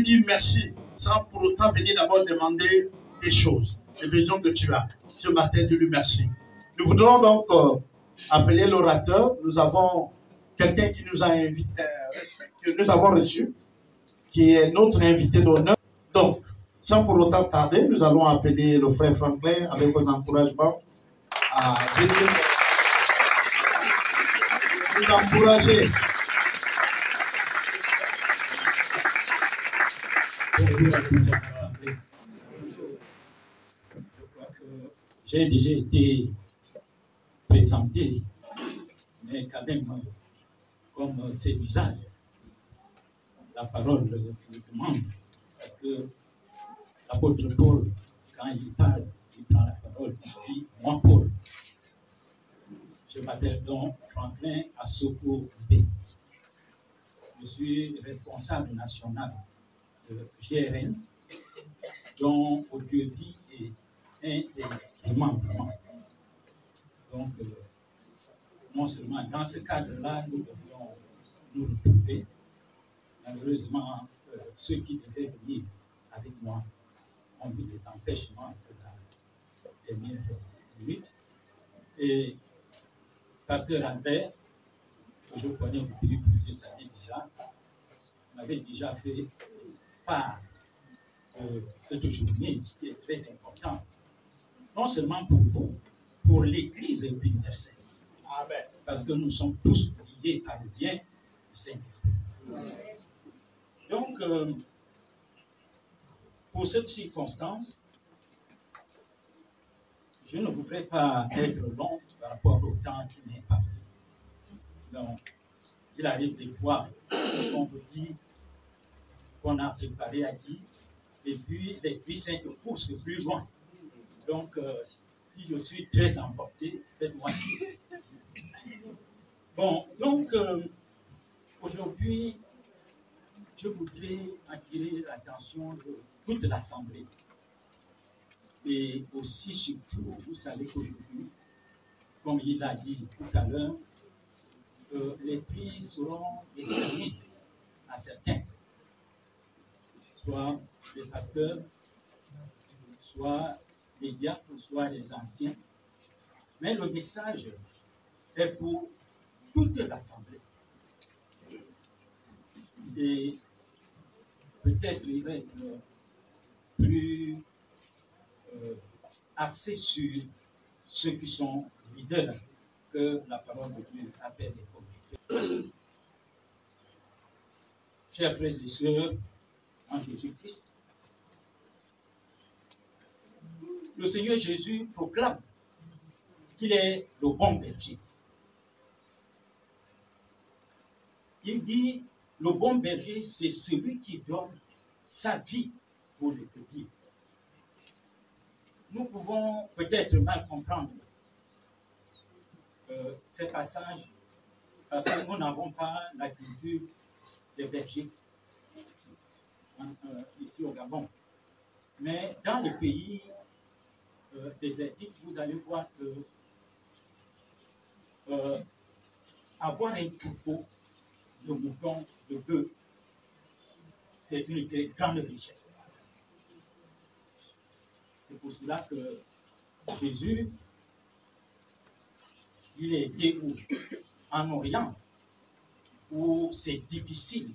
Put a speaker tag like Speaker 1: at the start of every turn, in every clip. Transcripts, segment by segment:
Speaker 1: dire merci sans pour autant venir d'abord demander des choses, les besoins que tu as. Ce matin, tu lui merci. Nous voudrons donc appeler l'orateur. Nous avons quelqu'un qui nous a invité, que nous avons reçu, qui est notre invité d'honneur. Donc, sans pour autant tarder, nous allons appeler le frère Franklin avec un encouragement à venir nous encourager.
Speaker 2: J'ai déjà été présenté, mais quand même, comme c'est l'usage, la parole le demande, parce que l'apôtre Paul, quand il parle, il prend la parole, il dit, moi Paul, je m'appelle donc Franklin Assoko B. Je suis responsable national de GRN, dont Audiovie est un des membres. Donc, non seulement dans ce cadre-là, nous devions nous retrouver. Malheureusement, ceux qui devaient venir avec moi ont eu des empêchements de la dernière minute. Et Pasteur Albert, que je connais depuis plusieurs années déjà, m'avait déjà fait part de cette journée qui est très importante, non seulement pour vous, pour l'Église universelle. Amen. Parce que nous sommes tous liés par le lien du Saint-Esprit. Donc, pour cette circonstance, je ne voudrais pas être long par rapport au temps qui m'est imparti. Donc, il arrive des fois qu'on vous dit, qu'on a préparé à dire, et puis l'Esprit Saint te pousse plus loin. Donc, si je suis très emporté, faites-moi signe. Bon, donc, aujourd'hui, je voudrais attirer l'attention de toute l'Assemblée. Et aussi, surtout, vous savez qu'aujourd'hui, comme il l'a dit tout à l'heure, les prix seront décernés à certains, soit les pasteurs, soit les diacres, soit les anciens. Mais le message est pour toute l'Assemblée. Et peut-être il va être plus axé sur ceux qui sont leaders que la parole de Dieu appelle les conducteurs. Chers frères et sœurs en Jésus-Christ, le Seigneur Jésus proclame qu'il est le bon berger. Il dit, le bon berger, c'est celui qui donne sa vie pour les petits. Nous pouvons peut-être mal comprendre ces passages parce que nous n'avons pas la culture des bergers ici au Gabon. Mais dans les pays désertiques, vous allez voir que avoir un troupeau de moutons, de bœufs, c'est une très grande richesse. C'est pour cela que Jésus, il est été en Orient, où c'est difficile,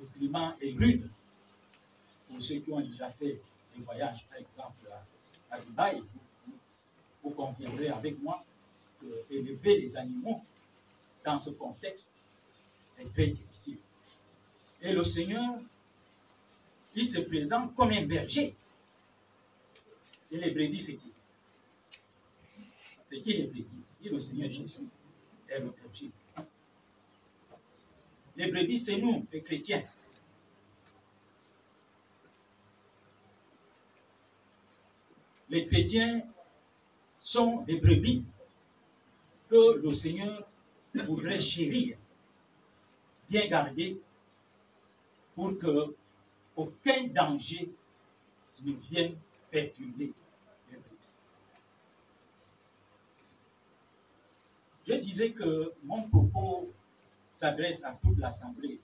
Speaker 2: le climat est rude. Pour ceux qui ont déjà fait des voyages, par exemple, à Dubaï, vous conviendrez avec moi qu'élever les animaux dans ce contexte est très difficile. Et le Seigneur, il se présente comme un berger. Et les brebis, c'est qui? C'est qui les brebis? Si le Seigneur Jésus est le berger. Les brebis, c'est nous, les chrétiens. Les chrétiens sont des brebis que le Seigneur voudrait chérir, bien garder, pour que aucun danger ne vienne perturber les brebis. Je disais que mon propos s'adresse à toute l'Assemblée,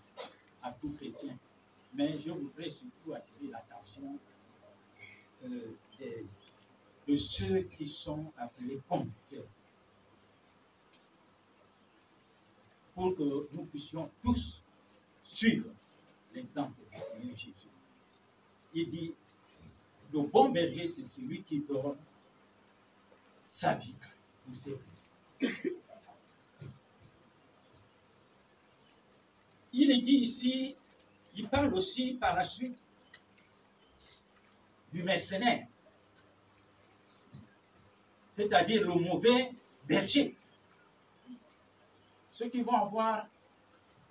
Speaker 2: à tout chrétien. mais je voudrais surtout attirer l'attention de ceux qui sont appelés conducteurs, pour que nous puissions tous suivre l'exemple du Seigneur Jésus. Il dit, le bon berger, c'est celui qui donne sa vie pour ses brebis. Il est dit ici, il parle aussi par la suite du mercenaire, c'est-à-dire le mauvais berger. Ceux qui vont avoir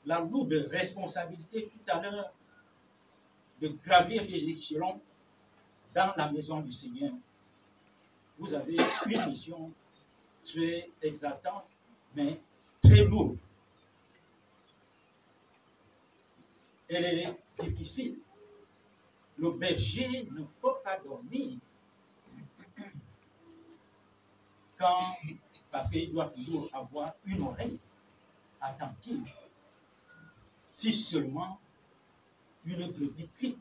Speaker 2: la lourde responsabilité tout à l'heure de gravir les échelons dans la maison du Seigneur. Vous avez une mission très exaltante, mais très lourde. Elle est difficile. Le berger ne peut pas dormir parce qu'il doit toujours avoir une oreille attentive. Si seulement une brebis crie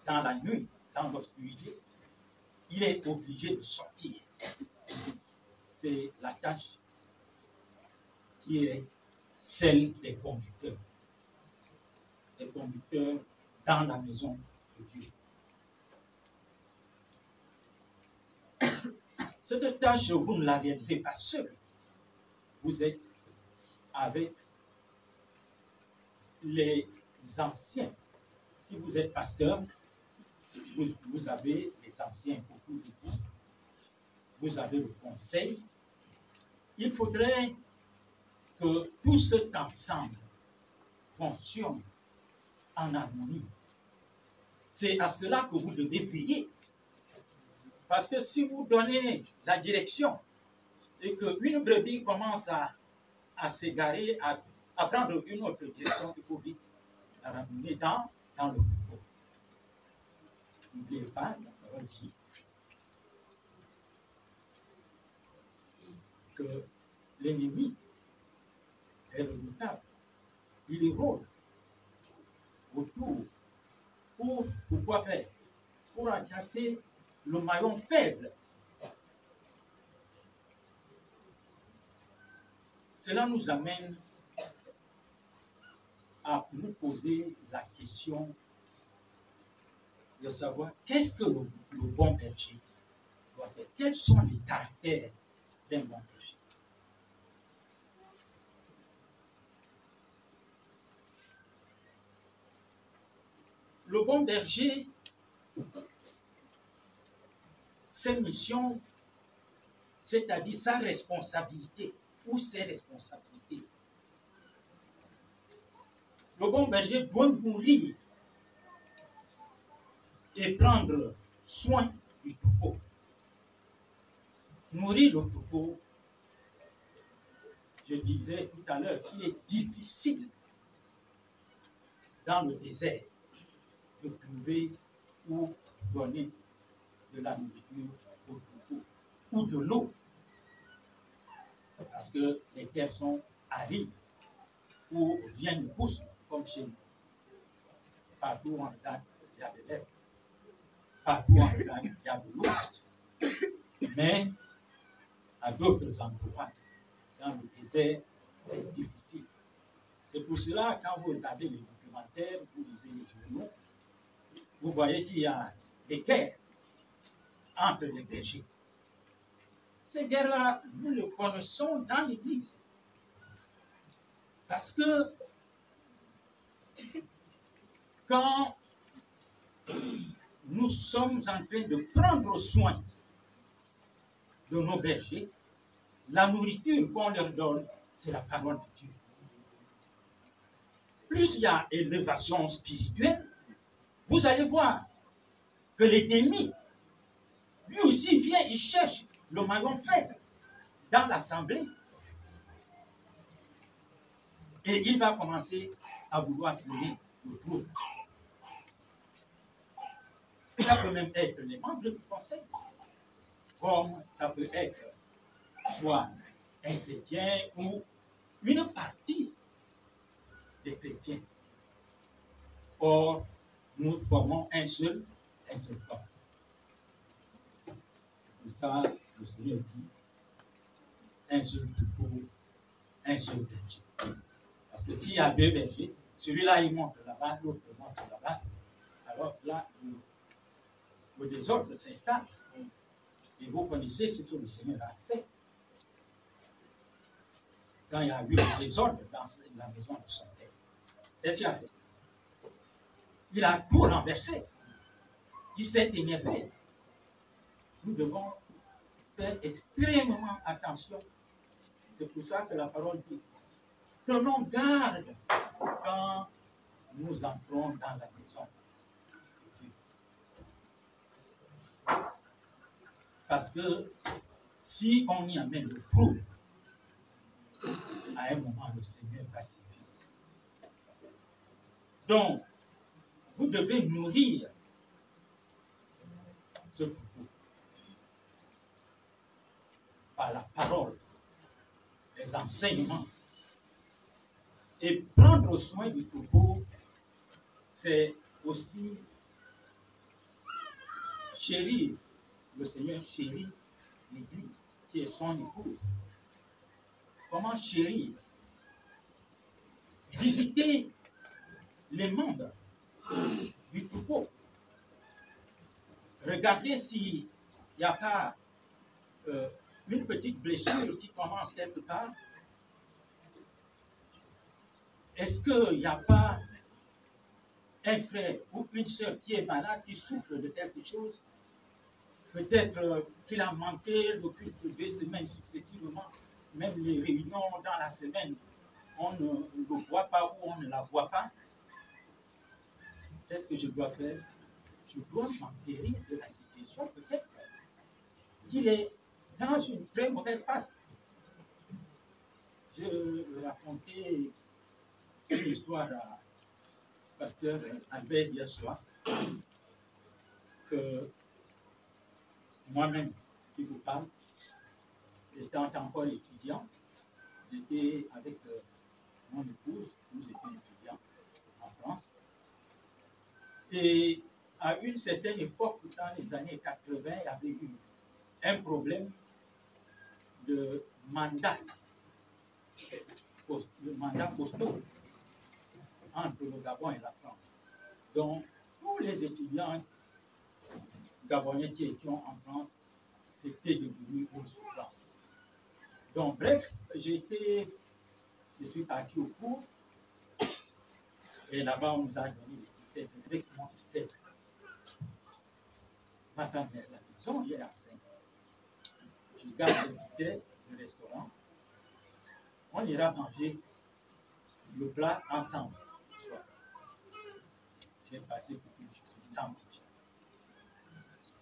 Speaker 2: dans la nuit, dans l'obscurité, il est obligé de sortir. C'est la tâche qui est celle des conducteurs. Les conducteurs dans la maison de Dieu. Cette tâche, vous ne la réalisez pas seul. Vous êtes avec les anciens. Si vous êtes pasteur, vous avez les anciens autour de vous. Vous avez le conseil. Il faudrait que tout cet ensemble fonctionne en harmonie. C'est à cela que vous devez veiller. Parce que si vous donnez la direction et qu'une brebis commence à s'égarer, à prendre une autre direction, il faut vite la ramener dans le troupeau. N'oubliez pas la parole dit que l'ennemi est redoutable. Il rôde autour. Pour quoi faire? Pour attaquer le maillon faible. Cela nous amène à nous poser la question de savoir qu'est-ce que le bon berger doit faire. Quels sont les caractères d'un bon berger? Le bon berger, ses missions, c'est-à-dire sa responsabilité ou ses responsabilités. Le bon berger doit nourrir et prendre soin du troupeau. Nourrir le troupeau, je disais tout à l'heure, qu'il est difficile dans le désert de trouver ou donner de la nourriture au troupeau ou de l'eau. Parce que les terres sont arides où rien ne pousse comme chez nous. Partout en Ghana, il y a de l'herbe. Partout en Ghana, il y a de l'eau. Mais à d'autres endroits, dans le désert, c'est difficile. C'est pour cela, quand vous regardez les documentaires, vous lisez les journaux, vous voyez qu'il y a des guerres entre les bergers. Ces guerres-là, nous les connaissons dans l'Église. Parce que quand nous sommes en train de prendre soin de nos bergers, la nourriture qu'on leur donne, c'est la parole de Dieu. Plus il y a élévation spirituelle, vous allez voir que l'ennemi, lui aussi vient, il cherche le maillon faible dans l'assemblée. Et il va commencer à vouloir semer le trouble. Ça peut même être les membres du conseil, comme ça peut être soit un chrétien ou une partie des chrétiens. Or, nous formons un seul corps. C'est pour ça que le Seigneur dit un seul troupeau, un seul berger. Parce que s'il y a deux bergers, celui-là il monte là-bas, l'autre monte là-bas, alors là, le désordre s'installe. Et vous connaissez ce que le Seigneur a fait. Quand il y a eu le désordre dans la maison de son père, qu'est-ce qu'il a fait? Il a tout renversé. Il s'est énervé. Nous devons faire extrêmement attention. C'est pour ça que la parole dit, prenons garde quand nous entrons dans la maison de Dieu. Parce que si on y amène le trouble, à un moment, le Seigneur va sévir. Donc, vous devez nourrir ce troupeau par la parole, les enseignements. Et prendre soin du troupeau, c'est aussi chérir. Le Seigneur chérit l'Église, qui est son épouse. Comment chérir? Visiter les membres du troupeau. Regardez s'il n'y a pas une petite blessure qui commence quelque part. Est-ce qu'il n'y a pas un frère ou une sœur qui est malade, qui souffre de quelque chose? Peut-être qu'il a manqué le culte de 2 semaines successivement, même les réunions dans la semaine, on ne le voit pas ou on ne la voit pas. Qu'est-ce que je dois faire? Je dois m'enquérir de la situation, peut-être qu'il est dans une très mauvaise passe. Je racontais une histoire à pasteur Albert hier soir, que moi-même qui vous parle, étant encore étudiant, j'étais avec mon épouse, nous étions étudiants en France. Et à une certaine époque, dans les années 80, il y avait eu un problème de mandat, le mandat postal entre le Gabon et la France. Donc, tous les étudiants gabonais qui étaient en France, c'était devenu une souffrance. Donc, bref, je suis parti au cours, et là-bas, on nous a donné les tickets, avec mon ticket. Ma femme est à la maison, elle est enceinte. Je garde le ticket du restaurant. On ira manger le plat ensemble. J'ai passé toute une journée sans manger.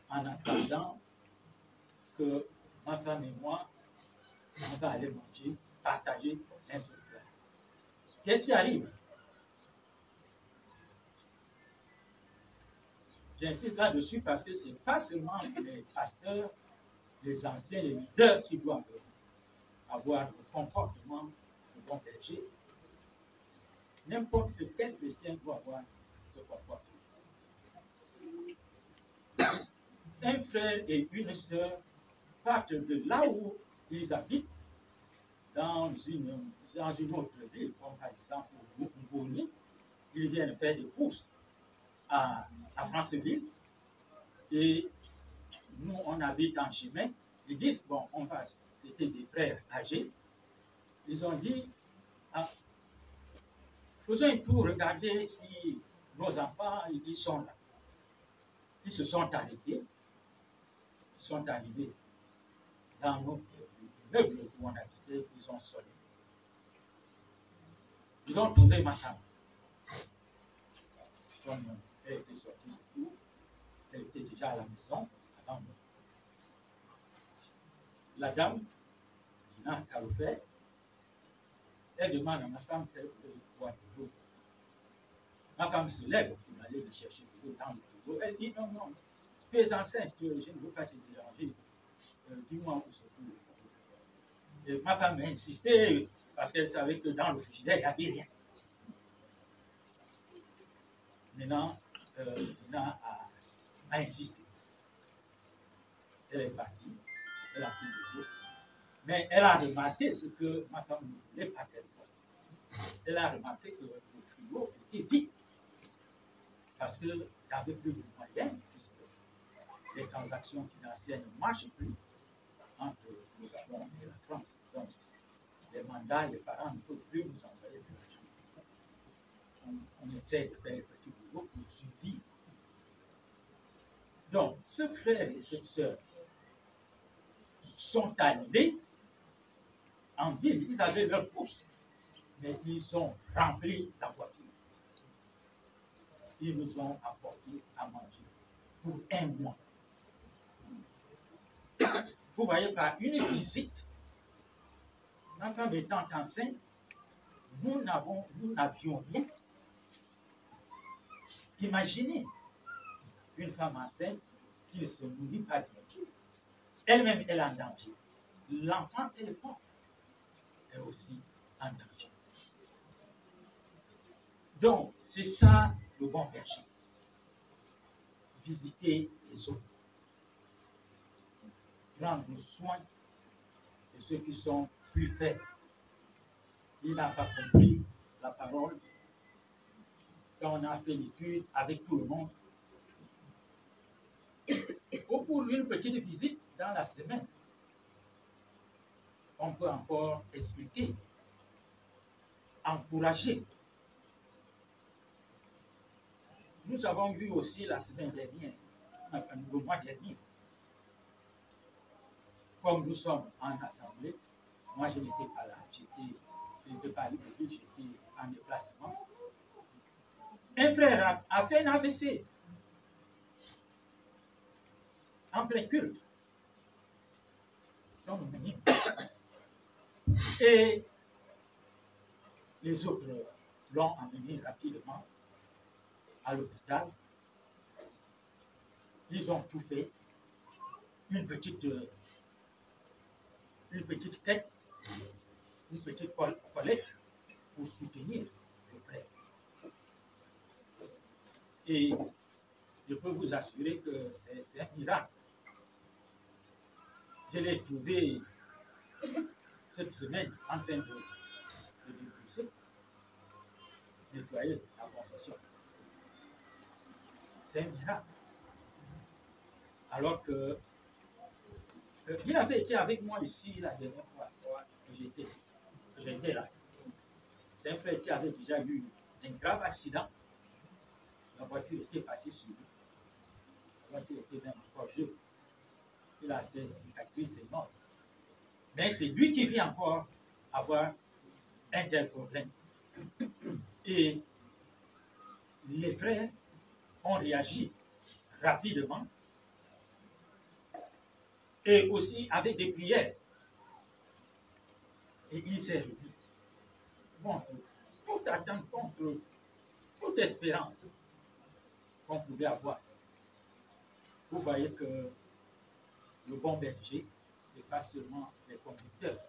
Speaker 2: En attendant que ma femme et moi, on va aller manger, partager un seul plat. Qu'est-ce qui arrive? J'insiste là-dessus parce que ce n'est pas seulement les pasteurs, les anciens, les leaders qui doivent avoir le comportement de bon berger. N'importe quel chrétien doit avoir ce comportement. Un frère et une sœur partent de là où ils habitent dans une autre ville, comme par exemple au Mboni. Ils viennent faire des courses à Franceville. Et nous, on habite en chemin. Ils disent, bon, on va. C'était des frères âgés. Ils ont dit, faisons un tour, regardez si nos enfants, ils sont là. Ils se sont arrêtés. Ils sont arrivés dans notre immeuble où on habitait. Ils ont sonné. Ils ont trouvé ma femme. Comme elle était sortie du cours, elle était déjà à la maison avant moi. La dame, Dina Karoufet, elle demande à ma femme qu'elle voulait boire de l'eau. Ma femme se lève pour aller lui chercher de l'eau dans le frigo. Elle dit non, non, tu es enceinte, je ne veux pas te déranger. Dis-moi où se trouve le frigo. Et ma femme a insisté parce qu'elle savait que dans le frigidaire, il n'y avait rien. Maintenant, Nina a insisté. Elle est partie, elle a pris le dos. Mais elle a remarqué ce que ma femme ne voulait pas qu'elle fasse. Elle a remarqué que le frigo était vide. Parce qu'il n'y avait plus de moyens, puisque les transactions financières ne marchent plus entre le Gabon et la France. Donc, les mandats, les parents ne peuvent plus nous envoyer de l'argent. On essaie de faire le petit boulot pour survivre. Donc, ce frère et cette sœur sont allés en ville. Ils avaient leur poste, mais ils ont rempli la voiture. Ils nous ont apporté à manger pour 1 mois. Vous voyez, par une visite, ma femme étant enceinte, nous n'avions rien. Imaginez une femme enceinte qui ne se nourrit pas bien. Elle-même, elle est en danger. L'enfant, elle est pauvre, est aussi en danger. Donc, c'est ça le bon berger. Visiter les autres. Prendre soin de ceux qui sont plus faibles. Il n'a pas compris la parole. Quand on a fait l'étude avec tout le monde, ou pour une petite visite dans la semaine, on peut encore expliquer, encourager. Nous avons vu aussi la semaine dernière, le mois dernier, comme nous sommes en assemblée, moi je n'étais pas là, je n'étais pas à Libreville, j'étais en déplacement. Un frère a fait un AVC en plein culte. Et les autres l'ont amené rapidement à l'hôpital. Ils ont tout fait. Une petite quête, une petite collecte pour soutenir le frère. Et je peux vous assurer que c'est un miracle. Je l'ai trouvé cette semaine en train de dépousser, nettoyer la concession. C'est un miracle. Alors que il avait été avec moi ici la dernière fois que j'étais là. C'est un frère qui avait déjà eu un grave accident. La voiture était passée sur lui. La voiture était même encore jeune. Il a ses cicatrices énormes. Mais c'est lui qui vient encore avoir un tel problème. Et les frères ont réagi rapidement et aussi avec des prières. Et il s'est remis contre toute attente, contre toute espérance qu'on pouvait avoir. Vous voyez que le bon berger, ce n'est pas seulement les conducteurs.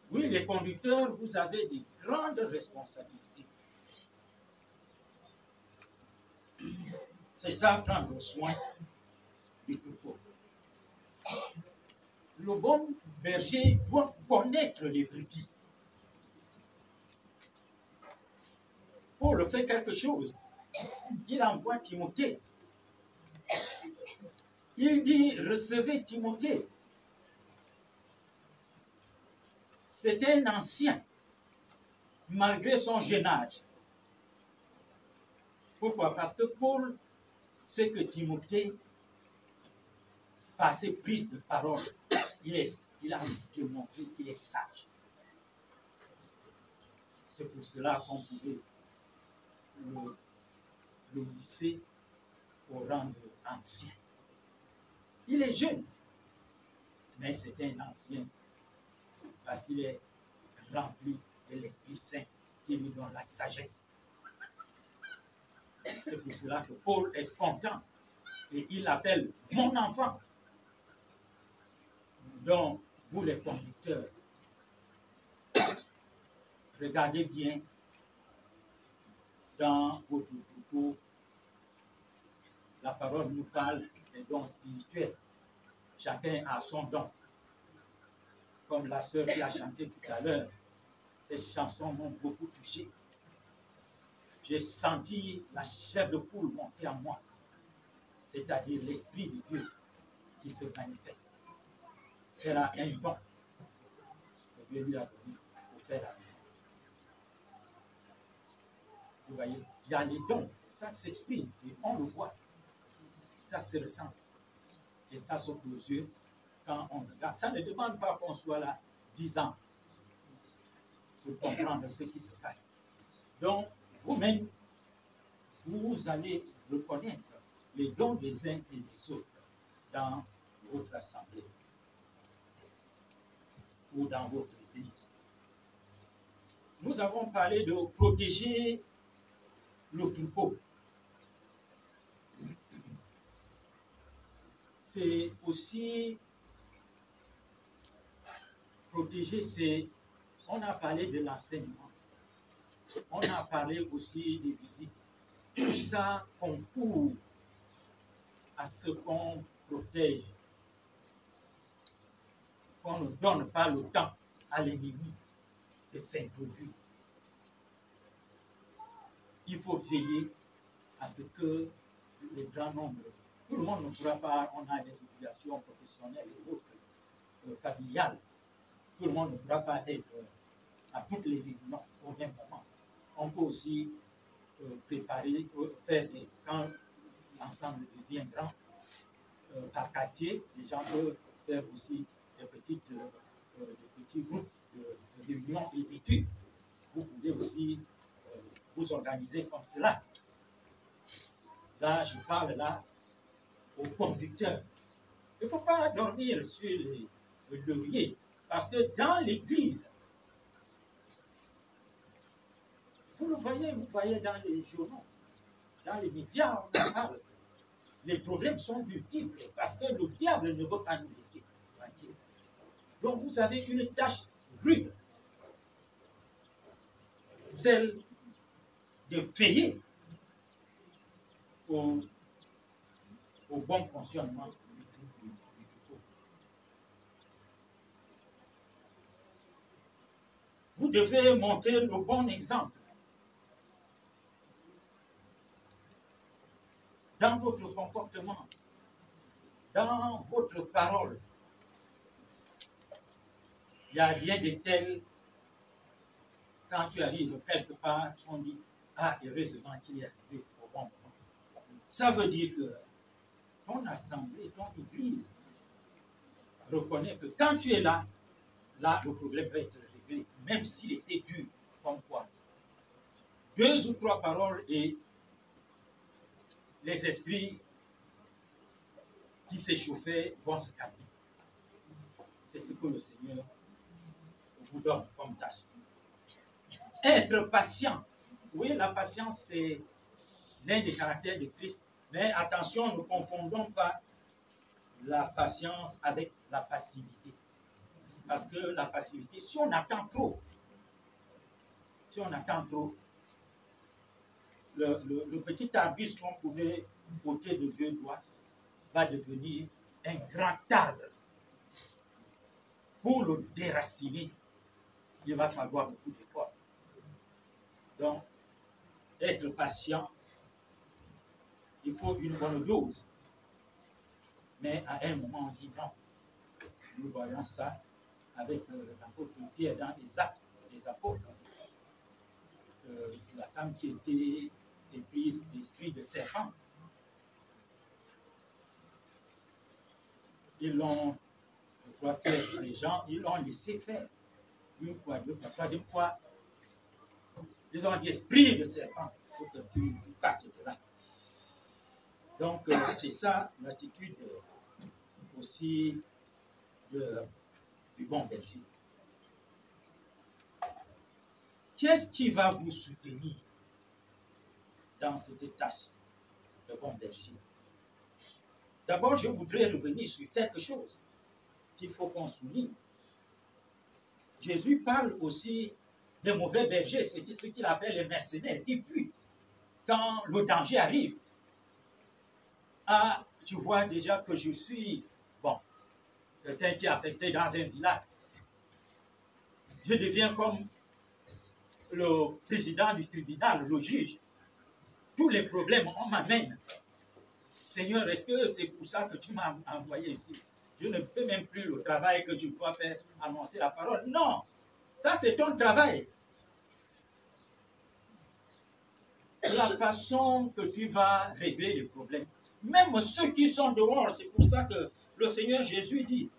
Speaker 2: Oui, les conducteurs, vous avez de grandes responsabilités. C'est ça, prendre soin du troupeau. Le bon berger doit connaître les brebis. Paul fait quelque chose. Il envoie Timothée. Il dit, recevez Timothée. C'était un ancien, malgré son jeune âge. Pourquoi? Parce que Paul sait que Timothée, par ses prises de parole, il a démontré qu'il est sage. C'est pour cela qu'on pouvait le hisser au rang d'ancien. Il est jeune, mais c'est un ancien parce qu'il est rempli de l'Esprit Saint qui lui donne la sagesse. C'est pour cela que Paul est content et il l'appelle mon enfant. Donc, vous les conducteurs, regardez bien dans votre troupeau la parole nous parle des dons spirituels. Chacun a son don. Comme la sœur qui a chanté tout à l'heure, ces chansons m'ont beaucoup touché. J'ai senti la chair de poule monter en moi, c'est-à-dire l'Esprit de Dieu qui se manifeste. Elle a un don que Dieu lui a donné pour faire la vie. Vous voyez, il y a les dons, ça s'exprime et on le voit. Ça se ressent. Et ça saute aux yeux quand on regarde. Ça ne demande pas qu'on soit là 10 ans pour comprendre ce qui se passe. Donc, vous-même, vous allez reconnaître les dons des uns et des autres dans votre assemblée ou dans votre église. Nous avons parlé de protéger le troupeau. C'est aussi protéger, on a parlé de l'enseignement, on a parlé aussi des visites. Tout ça concourt à ce qu'on protège, qu'on ne donne pas le temps à l'ennemi de s'introduire. Il faut veiller à ce que le grand nombre, tout le monde ne pourra pas, on a des obligations professionnelles et autres, familiales, tout le monde ne pourra pas être à toutes les réunions au même moment. On peut aussi préparer, faire quand l'ensemble devient grand, par quartier, les gens peuvent faire aussi des petits groupes de réunions et d'études. Vous pouvez aussi vous organiser comme cela. Là, je parle là aux conducteurs. Il ne faut pas dormir sur le laurier, parce que dans l'église, vous voyez dans les journaux, dans les médias, on en parle. Les problèmes sont multiples, parce que le diable ne veut pas nous laisser tranquilles. Donc vous avez une tâche rude, celle de veiller au bon fonctionnement du troupeau. Vous devez montrer le bon exemple dans votre comportement, dans votre parole. Il n'y a rien de tel, quand tu arrives quelque part, on dit « Ah, heureusement qu'il est arrivé au bon moment ». Ça veut dire que ton assemblée, ton église reconnaît que quand tu es là, le problème va être réglé, même s'il était dur, comme quoi. 2 ou 3 paroles et les esprits qui s'échauffaient vont se calmer. C'est ce que le Seigneur vous donne comme tâche. Être patient. Oui, la patience, c'est l'un des caractères de Christ. Mais attention, ne confondons pas la patience avec la passivité. Parce que la passivité, si on attend trop, le petit arbuste qu'on pouvait ôter de 2 doigts va devenir un grand arbre. Pour le déraciner, il va falloir beaucoup d'efforts. Donc, être patient, il faut une bonne dose. Mais à un moment, on dit non. Nous voyons ça avec l'apôtre Pierre dans les Actes des Apôtres. La femme qui était éprise d'esprit de serpent. Ils l'ont, je crois que les gens, ils l'ont laissé faire. 1 fois, 2 fois, 3e fois. Ils ont dit esprit de serpent. Il faut que tu partes de là. Donc, c'est ça l'attitude aussi du bon berger. Qu'est-ce qui va vous soutenir dans cette tâche de bon berger? D'abord, je voudrais revenir sur quelque chose qu'il faut qu'on souligne. Jésus parle aussi des mauvais bergers, c'est ce qu'il appelle les mercenaires, qui fuient quand le danger arrive. Ah, tu vois déjà que je suis, bon, quelqu'un qui est affecté dans un village. Je deviens comme le président du tribunal, le juge. Tous les problèmes, on m'amène. Seigneur, est-ce que c'est pour ça que tu m'as envoyé ici? Je ne fais même plus le travail que je dois faire, annoncer la parole. Non, ça c'est ton travail. La façon que tu vas régler les problèmes. Même ceux qui sont dehors, c'est pour ça que le Seigneur Jésus dit,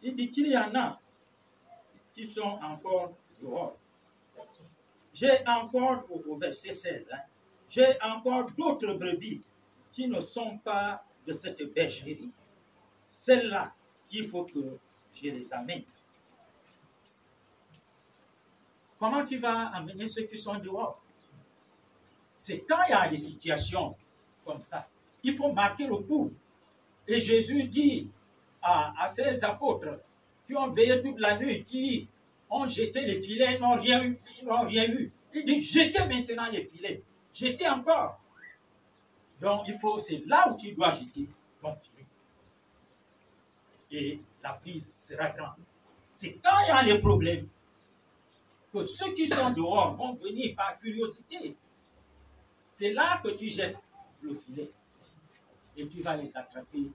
Speaker 2: il dit qu'il y en a qui sont encore dehors. J'ai encore, au verset 16, hein, j'ai encore d'autres brebis qui ne sont pas de cette bergerie. Celles-là, il faut que je les amène. Comment tu vas amener ceux qui sont dehors? C'est quand il y a des situations comme ça, il faut marquer le coup. Et Jésus dit à ses apôtres qui ont veillé toute la nuit, qui ont jeté les filets, n'ont rien eu, il dit, jetez maintenant les filets, jetez encore. Donc, c'est là où tu dois jeter ton filet. Et la prise sera grande. C'est quand il y a des problèmes que ceux qui sont dehors vont venir par curiosité. C'est là que tu jettes le filet. Et tu vas les attraper.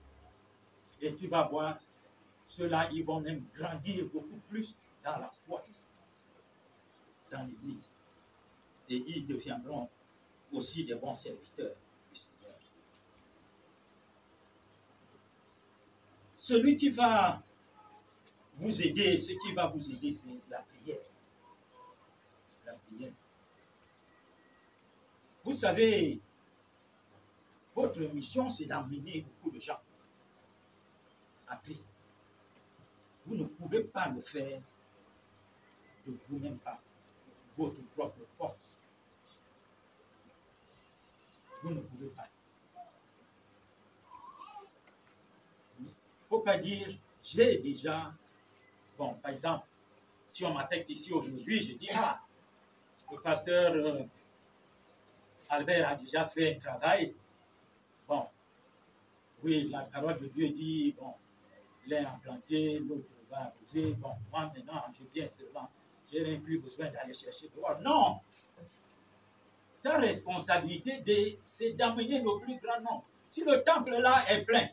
Speaker 2: Et tu vas voir, ceux-là, ils vont même grandir beaucoup plus dans la foi, dans l'Église. Et ils deviendront aussi des bons serviteurs du Seigneur. Celui qui va vous aider, ce qui va vous aider, c'est la prière. La prière. Vous savez, votre mission, c'est d'emmener beaucoup de gens à Christ. Vous ne pouvez pas le faire de vous-même par votre propre force. Vous ne pouvez pas. Il ne faut pas dire, j'ai déjà, bon, par exemple, si on m'affecte ici aujourd'hui, je dis, ah, le pasteur Albert a déjà fait un travail. Bon, oui, la parole de Dieu dit, bon, l'un a planté, l'autre va arroser. Bon, moi maintenant, je viens seulement. Je n'ai plus besoin d'aller chercher dehors. Non! Ta responsabilité, c'est d'amener le plus grand nombre. Si le temple là est plein,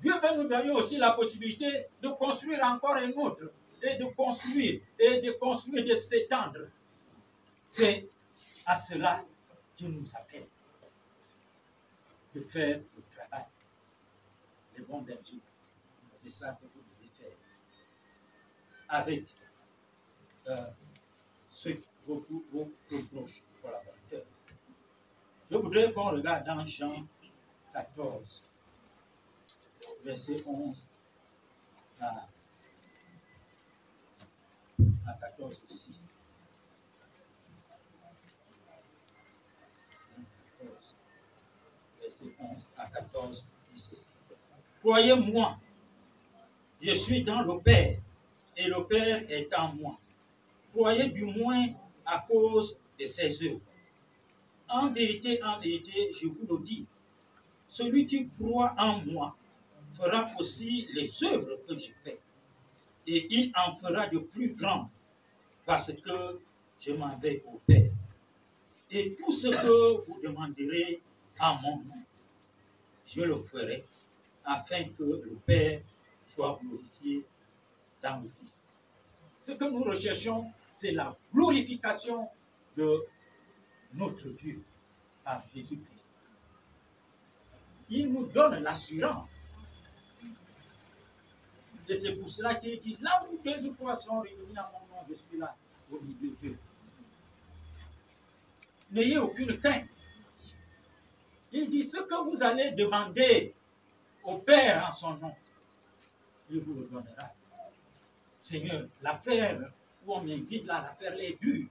Speaker 2: Dieu veut nous donner aussi la possibilité de construire encore un autre. Et de construire, de s'étendre. C'est à cela qu'il nous appelle. De faire le travail. Les bons bergers. C'est ça que vous devez faire. Avec vos proches collaborateurs. Je voudrais qu'on regarde dans Jean 14, verset 11 à 14 aussi. 14, verset 11 à 14, dit ceci. Croyez-moi, je suis dans le Père, et le Père est en moi. Croyez du moins à cause de ses œuvres. En vérité, je vous le dis, celui qui croit en moi fera aussi les œuvres que je fais. Et il en fera de plus grandes, parce que je m'en vais au Père. Et tout ce que vous demanderez en mon nom, je le ferai, afin que le Père soit glorifié dans le Fils. Ce que nous recherchons, c'est la glorification de notre Dieu par Jésus-Christ. Il nous donne l'assurance. Et c'est pour cela qu'il dit, là où 2 ou 3 sont réunis à mon nom, je suis là, au milieu d'eux. N'ayez aucune crainte. Il dit, ce que vous allez demander au Père en son nom, il vous le donnera. Seigneur, l'affaire où on m'invite là, l'affaire est dure.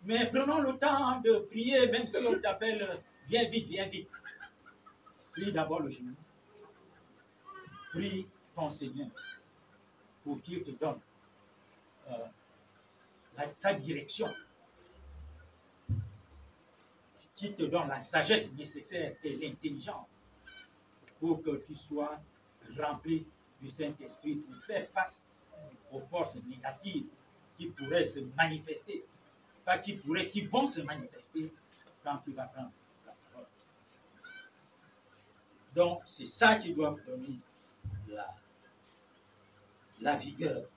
Speaker 2: Mais prenons le temps de prier, même si on t'appelle, viens vite, viens vite. Prie d'abord le genou. Prie ton Seigneur pour qu'il te donne sa direction. qui te donne la sagesse nécessaire et l'intelligence pour que tu sois rempli du Saint-Esprit pour faire face aux forces négatives qui pourraient se manifester, pas qui vont se manifester quand tu vas prendre la parole. Donc, c'est ça qui doit donner la vigueur,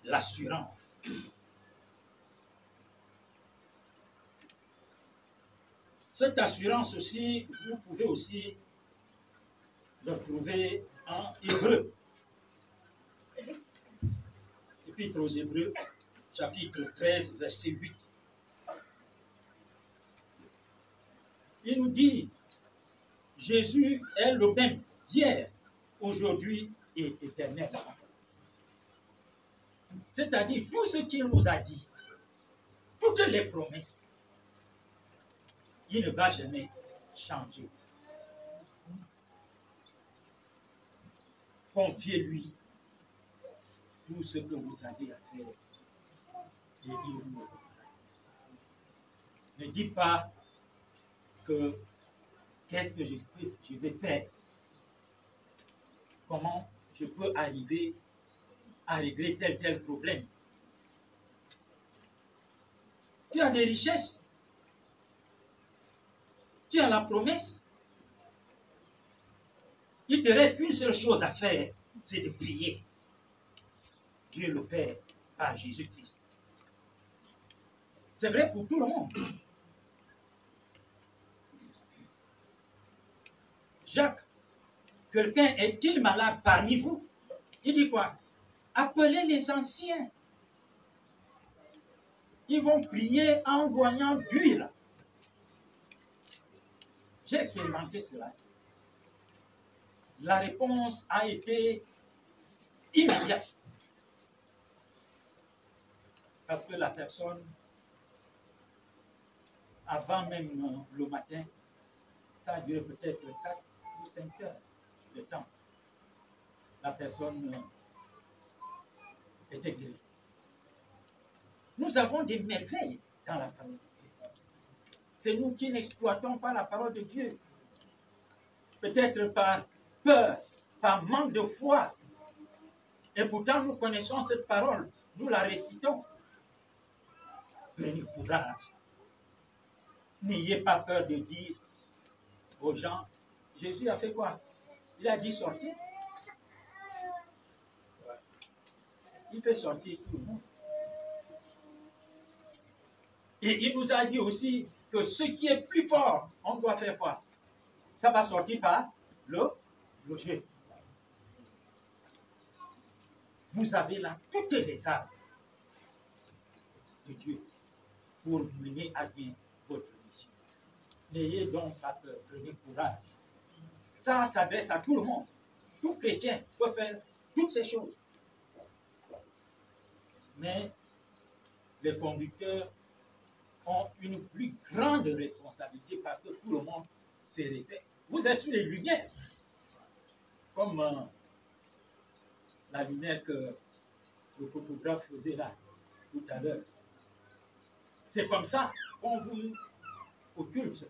Speaker 2: l'assurance. Cette assurance aussi, vous pouvez aussi le trouver en Hébreu. Épître aux Hébreux, chapitre 13, verset 8. Il nous dit, Jésus est le même hier, aujourd'hui et éternellement. C'est-à-dire, tout ce qu'il nous a dit, toutes les promesses, il ne va jamais changer. Confiez-lui tout ce que vous avez à faire et il vous le fera. Ne dites pas que qu'est-ce que je vais faire, comment je peux arriver à régler tel problème. Tu as des richesses, tu as la promesse. Il te reste qu'une seule chose à faire, c'est de prier. Dieu le Père par Jésus-Christ. C'est vrai pour tout le monde. Jacques, quelqu'un est-il malade parmi vous? Il dit quoi? Appelez les anciens. Ils vont prier en envoyant d'huile. J'ai expérimenté cela. La réponse a été immédiate. Parce que la personne, avant même le matin, ça a duré peut-être 4 ou 5 heures de temps. La personne était guérie. Nous avons des merveilles dans la parole de Dieu. C'est nous qui n'exploitons pas la parole de Dieu. Peut-être par peur, par manque de foi. Et pourtant, nous connaissons cette parole. Nous la récitons. Prenez courage. N'ayez pas peur de dire aux gens, Jésus a fait quoi? Il a dit sortir. Il fait sortir tout le monde. Et il nous a dit aussi que ce qui est plus fort, on doit faire quoi? Ça va sortir par le jet. Vous avez là toutes les armes de Dieu pour mener à bien votre mission. N'ayez donc pas peur, prenez courage. Ça s'adresse à tout le monde. Tout chrétien peut faire toutes ces choses. Mais les conducteurs ont une plus grande responsabilité parce que tout le monde s'est réfait. Vous êtes sur les lumières. Comme la lumière que le photographe faisait là, tout à l'heure. C'est comme ça qu'on vous occulte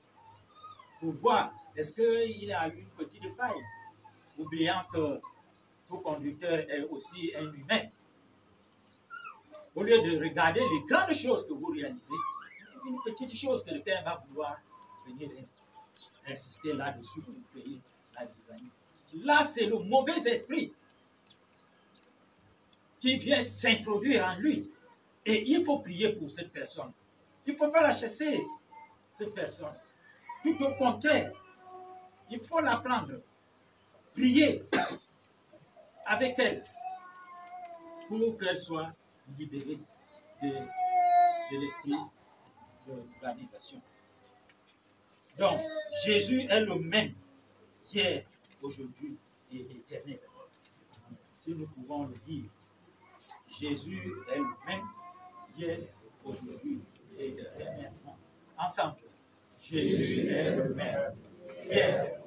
Speaker 2: pour voir est-ce qu'il a une petite faille, oubliant que tout conducteur est aussi un humain. Au lieu de regarder les grandes choses que vous réalisez, une petite chose que le Père va vouloir venir insister là-dessus pour payer la zizanie. Là, c'est le mauvais esprit qui vient s'introduire en lui. Et il faut prier pour cette personne. Il ne faut pas la chasser, cette personne. Tout au contraire, il faut la prendre, prier avec elle pour qu'elle soit libérée de l'esprit de la négation. Donc, Jésus est le même hier, aujourd'hui et éternel. Si nous pouvons le dire, Jésus est le même hier, aujourd'hui et éternellement. Ensemble, Jésus est le même hier,